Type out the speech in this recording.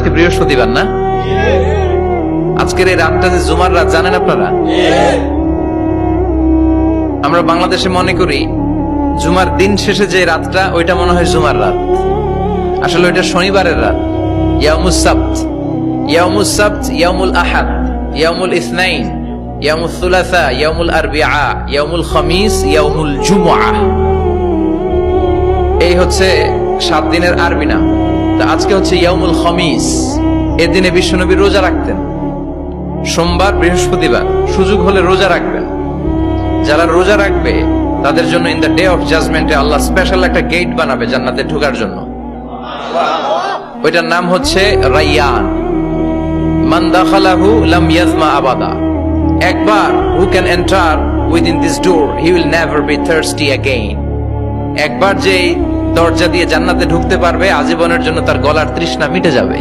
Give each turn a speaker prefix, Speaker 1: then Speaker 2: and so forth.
Speaker 1: আজকে বৃহস্পতিবার না? আজকের এই রাতটা যে জুমার রাত জানেন আপনারা? আমরা বাংলাদেশে মনে করি জুমার দিন শেষে যে রাতটা ওইটা মনে হয় জুমার রাত, আসলে ওইটা শনিবারের রাত। ইয়াউমুস সাবত, ইয়াউমুস সাবত, ইয়াউমুল আহাদ, ইয়াউমুল ইসনাইন, ইয়াউমুল সুলাসা, ইয়াউমুল আরবিআ, ইয়াউমুল খামিস, ইয়াউমুল জুমআ। এই হচ্ছে 7 দিনের আরবি নাম। তা আজকে হচ্ছে ইয়াউমুল খামিস। এর দিনে বিশ্বনবী রোজা রাখতেন, সোমবার বৃহস্পতিবার সুযোগ হলে রোজা রাখবেন। যারা রোজা রাখবে তাদের জন্য ইন দ্য ডে অফ জাজমেন্টে আল্লাহ স্পেশাল একটা গেট বানাবে জান্নাতে ঢোকার জন্য। ওইটার নাম হচ্ছে রাইয়ান। মান দাখালাহু লাম ইয়াজমা আবাদা। একবার who can enter within this door he will never be thirsty again. একবার যে দরজা দিয়ে জান্নাতে ঢুকতে পারবে আজীবনের জন্য তার গলার তৃষ্ণা মিটে যাবে।